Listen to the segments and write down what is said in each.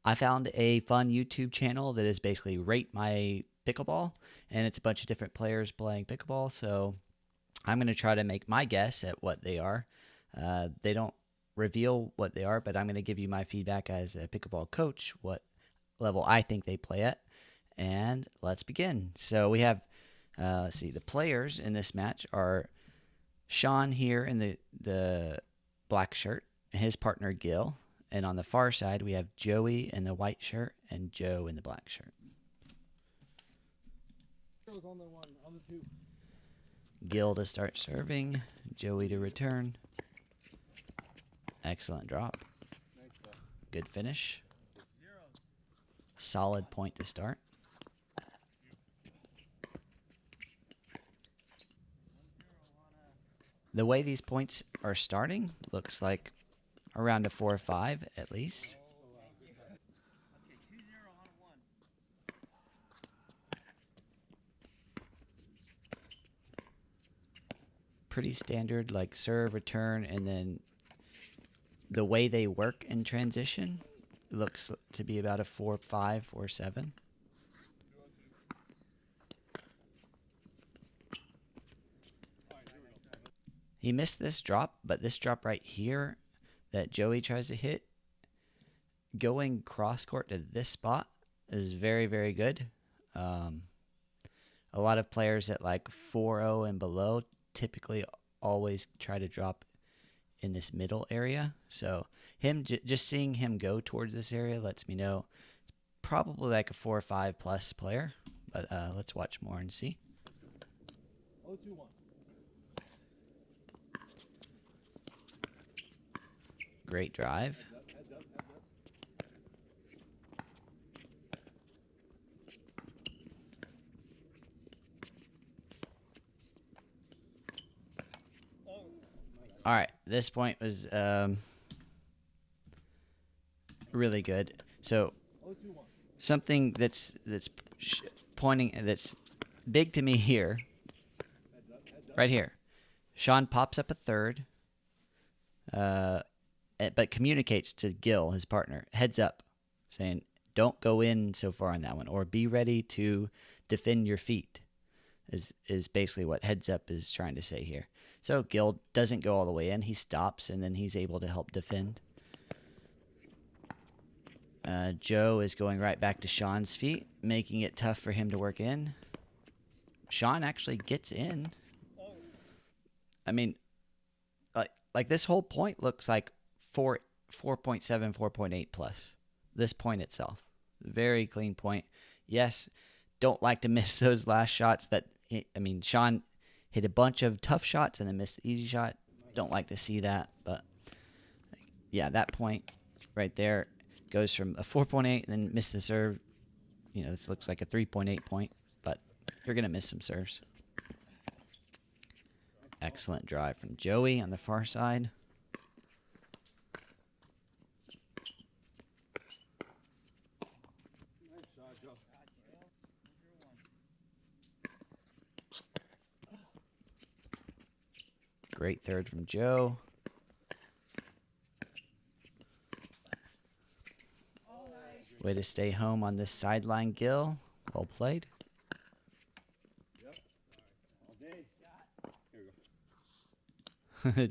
I found a fun YouTube channel that is basically Rate My Pickleball, and it's a bunch of different players playing pickleball. So I'm going to try to make my guess at what they are. They don't reveal what they are, but I'm going to give you my feedback as a pickleball coach, what level I think they play at. And let's begin. So we have, let's see, the players in this match are Sean here in the black shirt, and his partner Gil. And on the far side, we have Joey in the white shirt and Joe in the black shirt. Gil to start serving, Joey to return. Excellent drop. Good finish. Solid point to start. The way these points are starting looks like around a 4 or 5 at least. Pretty standard, like serve, return, and then the way they work in transition looks to be about a 4 5 or 7. He missed this drop, but this drop right here that Joey tries to hit, going cross court to this spot is very, very good. A lot of players at like 4-0 and below typically always try to drop in this middle area. So him just seeing him go towards this area lets me know probably like a 4 or 5 plus player. But let's watch more and see. Great drive. All right, this point was really good. So something that's pointing that's big to me here, right here. Sean pops up a third, but communicates to Gil, his partner, heads up, saying, "Don't go in so far on that one, or be ready to defend your feet." Is basically what heads up is trying to say here. So Gil doesn't go all the way in. He stops, and then he's able to help defend. Joe is going right back to Sean's feet, making it tough for him to work in. Sean actually gets in. I mean, like this whole point looks like 4.7, 4.8 plus. This point itself. Very clean point. Yes, don't like to miss those last shots that, I mean, Sean hit a bunch of tough shots and then missed the easy shot. Don't like to see that, but yeah, that point right there goes from a 4.8 and then miss the serve. You know, this looks like a 3.8 point, but you're going to miss some serves. Excellent drive from Joey on the far side. Great third from Joe. Way to stay home on this sideline, Gil. Well played.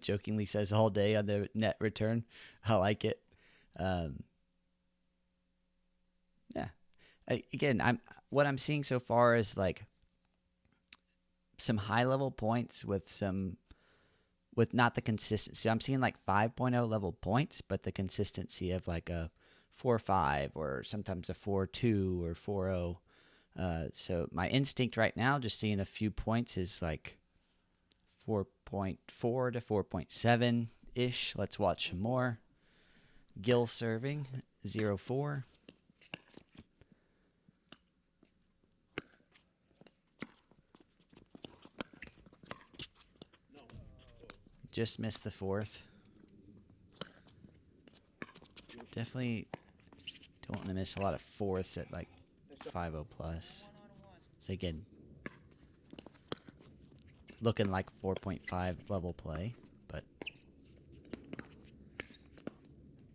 Jokingly says all day on the net return. I like it. Yeah. Again, what I'm seeing so far is like some high level points with not the consistency. I'm seeing like 5.0 level points, but the consistency of like a 4.5 or sometimes a 4.2 or 4.0. So my instinct right now, just seeing a few points, is like 4.4 to 4.7 ish. Let's watch some more. Gil serving 0.4. Just missed the fourth. Definitely don't want to miss a lot of fourths at like 5.0 plus. So again, looking like 4.5 level play, but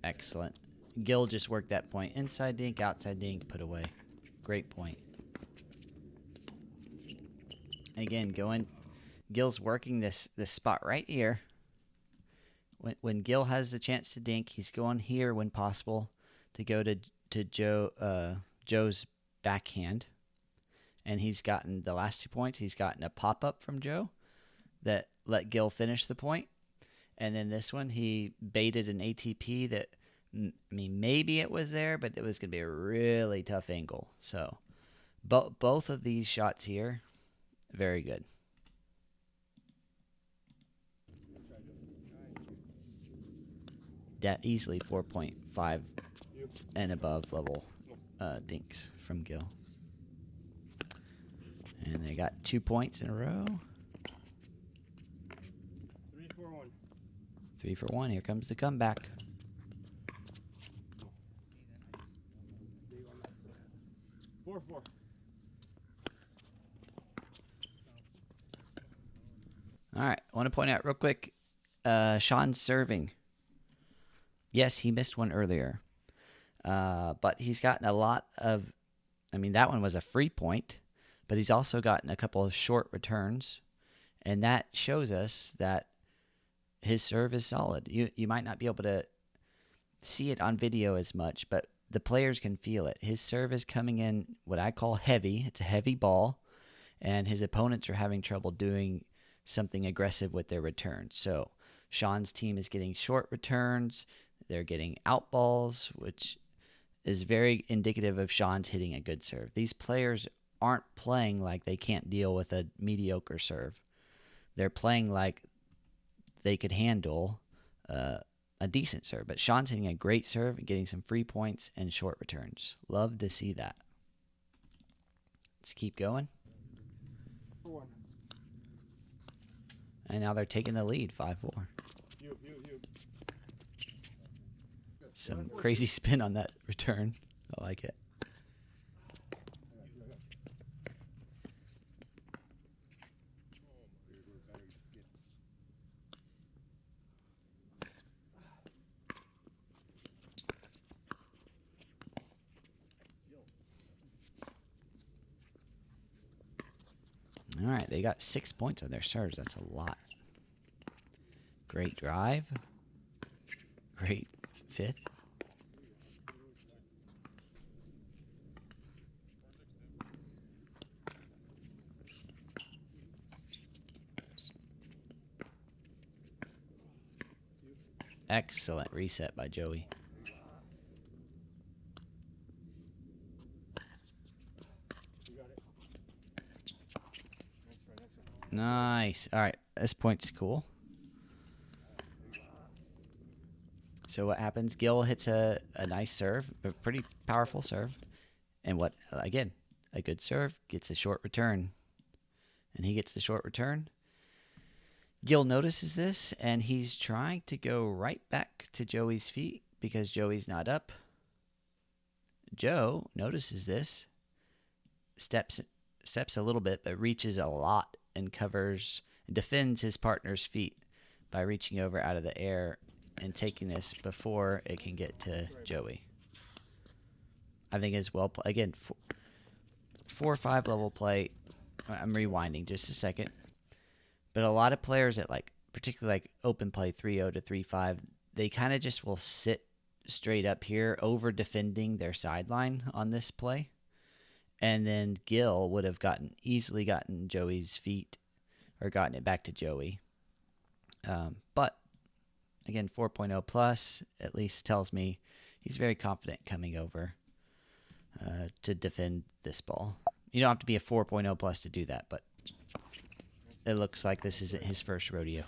excellent Gil just worked that point. Inside dink, outside dink, put away. Great point. Again, Gil's working this spot right here. When Gil has the chance to dink, he's going here when possible to go to Joe's backhand. And he's gotten the last 2 points. He's gotten a pop-up from Joe that let Gil finish the point. And then this one, he baited an ATP that, I mean, maybe it was there, but it was going to be a really tough angle. So both of these shots here, very good. Easily 4.5 and above level dinks from Gil. And they got 2 points in a row. 3-4-1. 3 for 1. Here comes the comeback. Four. All right. I want to point out real quick, Sean's serving. Yes, he missed one earlier. But he's gotten a lot of, I mean, that one was a free point, but he's also gotten a couple of short returns. And that shows us that his serve is solid. You might not be able to see it on video as much, but the players can feel it. His serve is coming in what I call heavy. It's a heavy ball, and his opponents are having trouble doing something aggressive with their returns. So Sean's team is getting short returns. They're getting out balls, which is very indicative of Sean's hitting a good serve. These players aren't playing like they can't deal with a mediocre serve. They're playing like they could handle a decent serve. But Sean's hitting a great serve and getting some free points and short returns. Love to see that. Let's keep going. And now they're taking the lead, 5-4. Some crazy spin on that return. I like it. All right, they got 6 points on their serves. That's a lot. Great drive. Great fifth. Excellent reset by Joey. Nice. All right, this point's cool. So what happens? Gil hits a nice serve, a pretty powerful serve. And what, again, a good serve gets a short return. And he gets the short return. Gil notices this, and he's trying to go right back to Joey's feet because Joey's not up. Joe notices this, steps a little bit, but reaches a lot and covers and defends his partner's feet by reaching over out of the air and taking this before it can get to Joey. I think as well. Again, 4-5 level play. I'm rewinding just a second. But a lot of players at particularly like open play 3-0 to 3-5, they kind of just will sit straight up here over defending their sideline on this play. And then Gil would have easily gotten Joey's feet or gotten it back to Joey. But again, 4.0 plus at least tells me he's very confident coming over to defend this ball. You don't have to be a 4.0 plus to do that, but it looks like this isn't his first rodeo.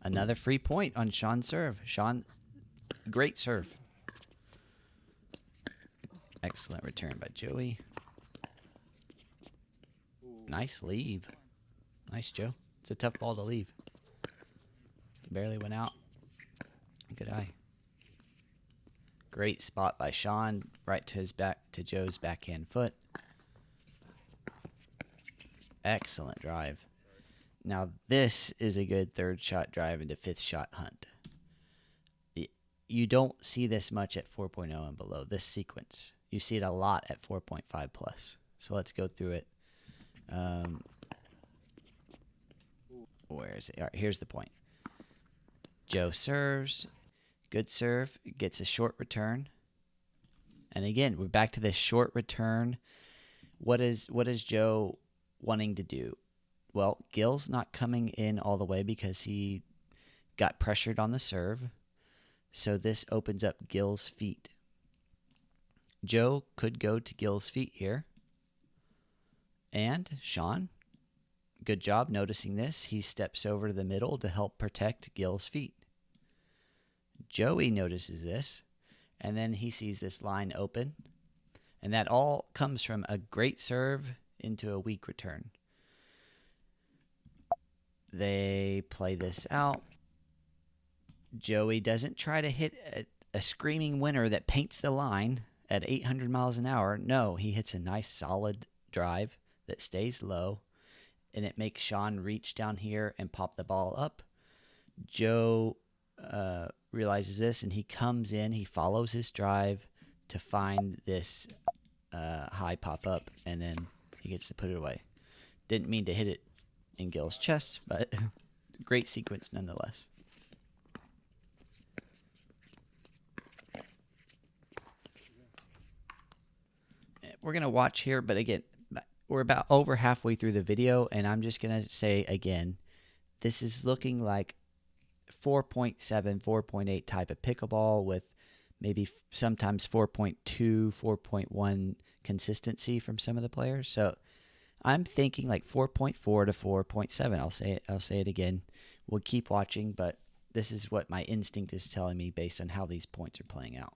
Another free point on Sean's serve. Sean, great serve. Excellent return by Joey. Nice leave. Nice, Joe. It's a tough ball to leave. Barely went out. Good eye. Great spot by Sean, right to his back, to Joe's backhand foot. Excellent drive. Now this is a good third shot drive into fifth shot hunt. You don't see this much at 4.0 and below, this sequence. You see it a lot at 4.5 plus. So let's go through it. Where is it? All right, here's the point. Joe serves. Good serve. Gets a short return. And again, we're back to this short return. What is Joe wanting to do? Well, Gil's not coming in all the way because he got pressured on the serve. So this opens up Gil's feet. Joe could go to Gil's feet here. And Sean, good job noticing this. He steps over to the middle to help protect Gil's feet. Joey notices this, and then he sees this line open. And that all comes from a great serve into a weak return. They play this out. Joey doesn't try to hit a screaming winner that paints the line at 800 miles an hour. No, he hits a nice solid drive that stays low, and it makes Sean reach down here and pop the ball up. Joe realizes this, and he comes in. He follows his drive to find this high pop up, and then he gets to put it away. Didn't mean to hit it in Gil's chest, but great sequence nonetheless. We're going to watch here, but again, we're about over halfway through the video, and I'm just going to say again, this is looking like 4.7, 4.8 type of pickleball with maybe sometimes 4.2, 4.1 consistency from some of the players. So I'm thinking like 4.4 to 4.7. I'll say it again. We'll keep watching, but this is what my instinct is telling me based on how these points are playing out.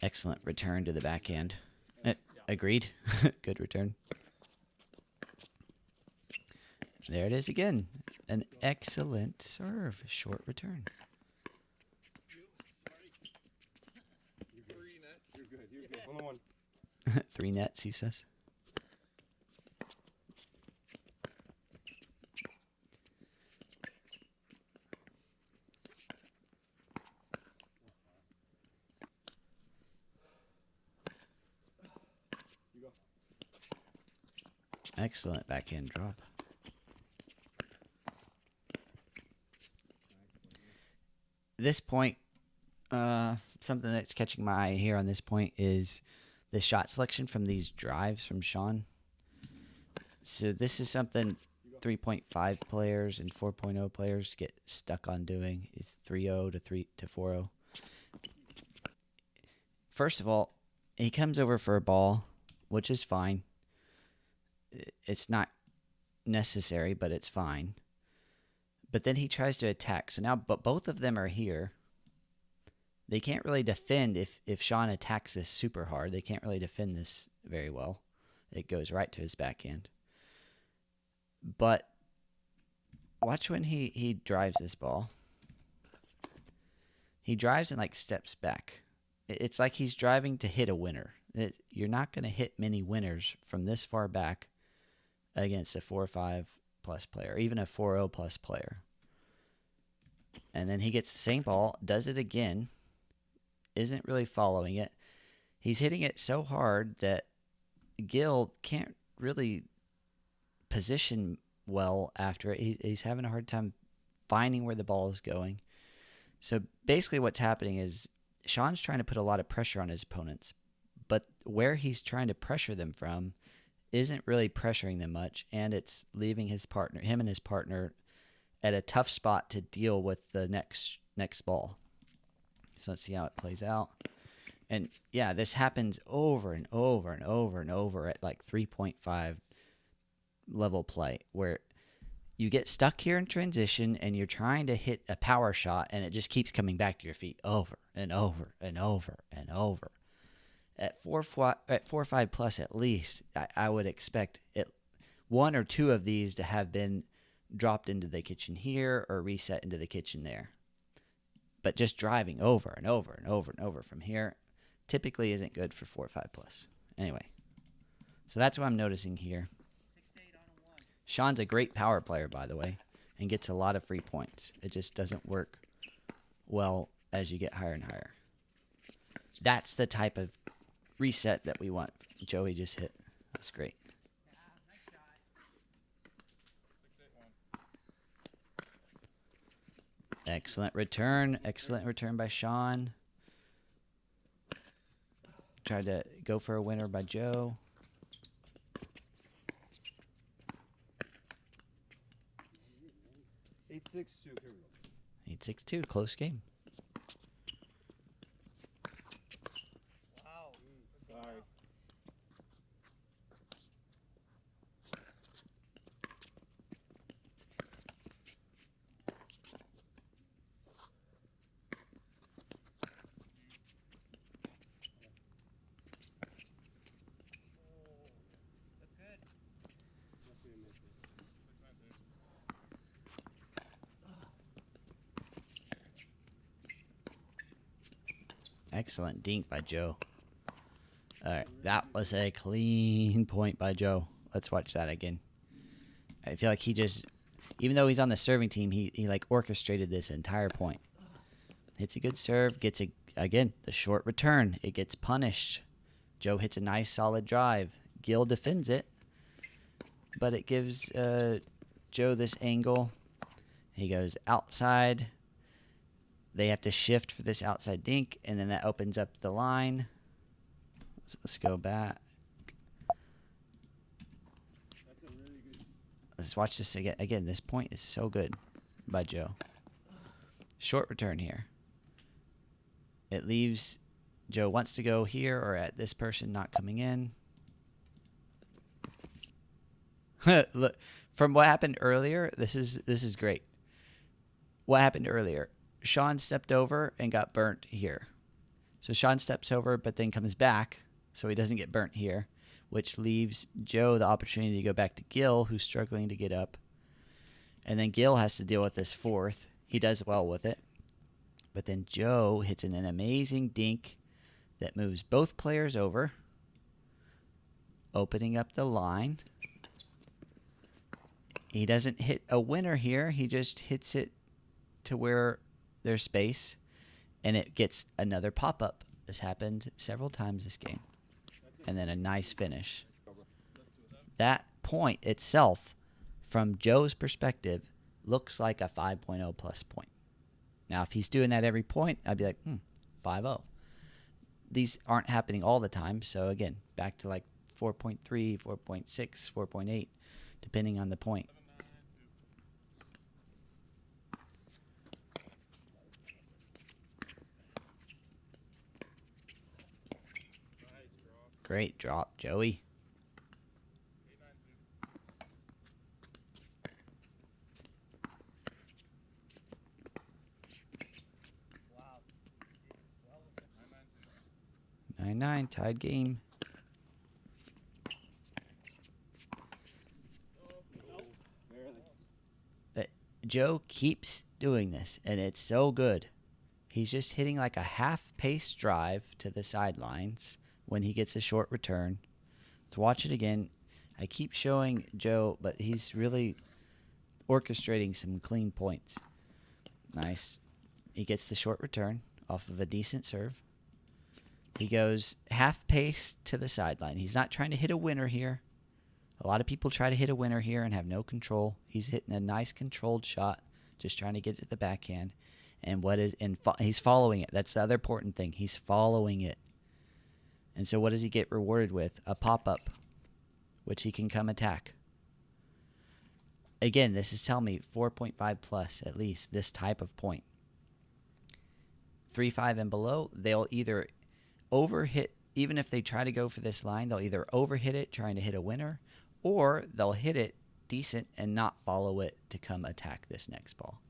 Excellent return to the backhand. Agreed. Good return. There it is again. An excellent serve. Short return. You're good. You're good. 1-1. 3 nets, he says. Excellent backhand drop. This point, something that's catching my eye here on this point is the shot selection from these drives from Sean. So this is something 3.5 players and 4.0 players get stuck on doing. It's 3.0 to 4.0. First of all, he comes over for a ball, which is fine. It's not necessary, but it's fine. But then he tries to attack. So now both of them are here. They can't really defend if Sean attacks this super hard. They can't really defend this very well. It goes right to his backhand. But watch when he drives this ball. He drives and like steps back. It's like he's driving to hit a winner. You're not going to hit many winners from this far back against a 4.5 plus player, even a 4.0 plus player. And then he gets the same ball, does it again, isn't really following it. He's hitting it so hard that Gil can't really position well after it. He's having a hard time finding where the ball is going. So basically what's happening is Sean's trying to put a lot of pressure on his opponents, but where he's trying to pressure them from isn't really pressuring them much, and it's leaving him and his partner at a tough spot to deal with the next ball. So let's see how it plays out. And yeah, this happens over and over and over and over at like 3.5 level play, where you get stuck here in transition and you're trying to hit a power shot and it just keeps coming back to your feet over and over and over and over. At 4.5 plus at least, I would expect one or two of these to have been dropped into the kitchen here or reset into the kitchen there. But just driving over and over and over and over from here typically isn't good for 4.5 plus. Anyway, So that's what I'm noticing here. Sean's a great power player, by the way, and gets a lot of free points. It just doesn't work well as you get higher and higher. That's the type of reset that we want. Joey just hit. That's great. Excellent return. Excellent return by Sean. Tried to go for a winner by Joe. 8-6-2. Here we go. 8-6-2. Close game. Wow. Sorry. Excellent dink by Joe. All right, that was a clean point by Joe. Let's watch that again. I feel like he just, even though he's on the serving team, he like orchestrated this entire point. Hits a good serve, gets again the short return. It gets punished. Joe hits a nice solid drive. Gil defends it, but it gives Joe this angle. He goes outside. They have to shift for this outside dink, and then that opens up the line. So let's go back. Let's watch this again. Again, this point is so good by Joe. Short return here. It leaves Joe wants to go here or at this person not coming in. Look, from what happened earlier, this is great. What happened earlier? Sean stepped over and got burnt here. So Sean steps over but then comes back so he doesn't get burnt here, which leaves Joe the opportunity to go back to Gil, who's struggling to get up. And then Gil has to deal with this fourth. He does well with it. But then Joe hits an amazing dink that moves both players over, opening up the line. He doesn't hit a winner here. He just hits it to where there's space, and it gets another pop-up. This happened several times this game. And then a nice finish. That point itself, from Joe's perspective, looks like a 5.0 plus point. Now, if he's doing that every point, I'd be like, 5.0. These aren't happening all the time, so again, back to like 4.3, 4.6, 4.8, depending on the point. Great drop, Joey. Wow. 9-9, tied game. Joe keeps doing this, and it's so good. He's just hitting like a half-pace drive to the sidelines when he gets a short return. Let's watch it again. I keep showing Joe, but he's really orchestrating some clean points. Nice. He gets the short return off of a decent serve. He goes half-pace to the sideline. He's not trying to hit a winner here. A lot of people try to hit a winner here and have no control. He's hitting a nice controlled shot, just trying to get to the backhand. And he's following it. That's the other important thing. He's following it. And so what does he get rewarded with? A pop-up, which he can come attack. Again, this is telling me 4.5 plus at least, this type of point. 3.5 and below, they'll either overhit, even if they try to go for this line, they'll either overhit it trying to hit a winner, or they'll hit it decent and not follow it to come attack this next ball.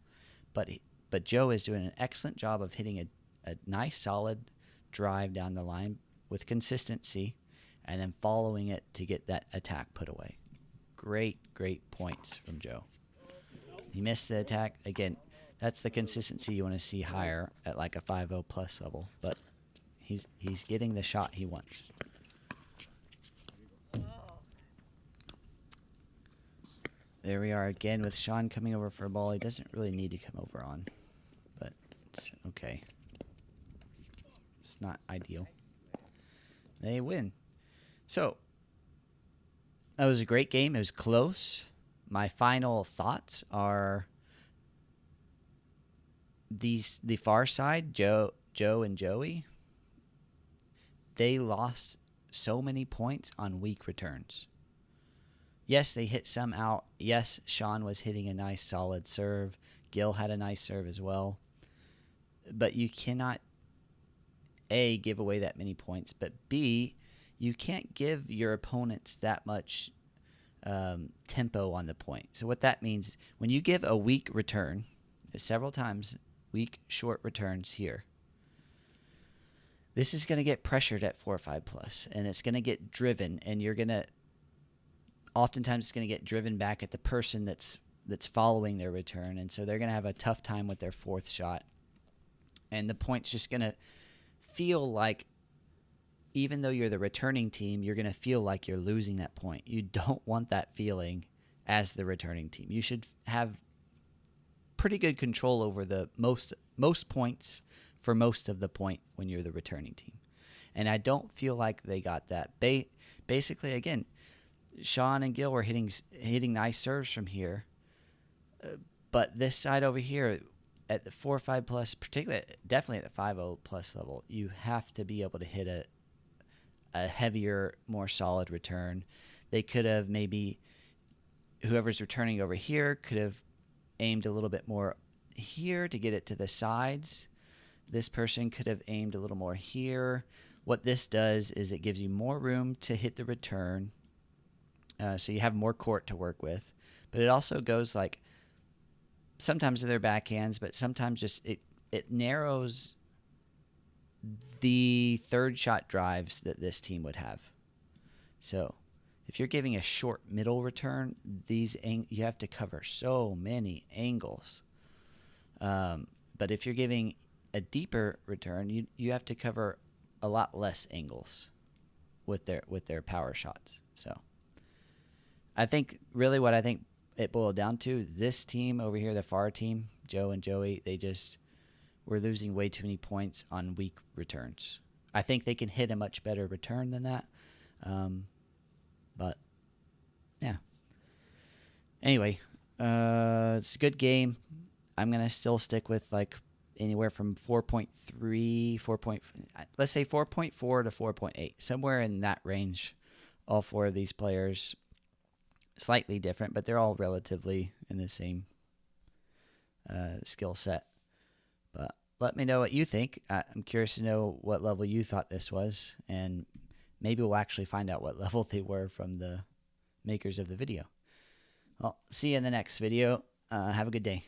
But Joe is doing an excellent job of hitting a nice solid drive down the line with consistency and then following it to get that attack put away. Great points from Joe. He missed the attack. Again, that's the consistency you want to see higher at like a 5.0 plus level, but he's getting the shot he wants. There we are again with Sean coming over for a ball he doesn't really need to come over on. But it's okay. It's not ideal. They win. So, that was a great game. It was close. My final thoughts are the far side, Joe and Joey, they lost so many points on weak returns. Yes, they hit some out. Yes, Sean was hitting a nice solid serve. Gil had a nice serve as well. But you cannot, A, give away that many points, but B, you can't give your opponents that much tempo on the point. So what that means, when you give a weak return, several times, weak short returns here, this is going to get pressured at 4-5 plus, and it's going to get driven, and you're going to, oftentimes it's going to get driven back at the person that's following their return, and so they're going to have a tough time with their fourth shot, and the point's just going to feel like, even though you're the returning team, you're going to feel like you're losing that point. You don't want that feeling as the returning team. You should have pretty good control over the most points for most of the point when you're the returning team. And I don't feel like they got that. Basically, again, Sean and Gil were hitting nice serves from here. But this side over here, at the 4-5 plus, particularly, definitely at the 5-0 plus level, you have to be able to hit a heavier, more solid return. They could have maybe, whoever's returning over here could have aimed a little bit more here to get it to the sides. This person could have aimed a little more here. What this does is it gives you more room to hit the return, so you have more court to work with. But it also goes like, sometimes to their backhands, but sometimes just it narrows the third shot drives that this team would have. So if you're giving a short middle return, you have to cover so many angles. But if you're giving a deeper return, you have to cover a lot less angles with their power shots. So I think really what I think it boiled down to, this team over here, the far team, Joe and Joey, they just were losing way too many points on weak returns. I think they can hit a much better return than that. But yeah. Anyway, it's a good game. I'm going to still stick with like anywhere from 4.3, let's say 4.4 to 4.8, somewhere in that range. All four of these players, slightly different, but they're all relatively in the same skill set. But let me know what you think. I'm curious to know what level you thought this was, and maybe we'll actually find out what level they were from the makers of the video. Well, see you in the next video. Have a good day.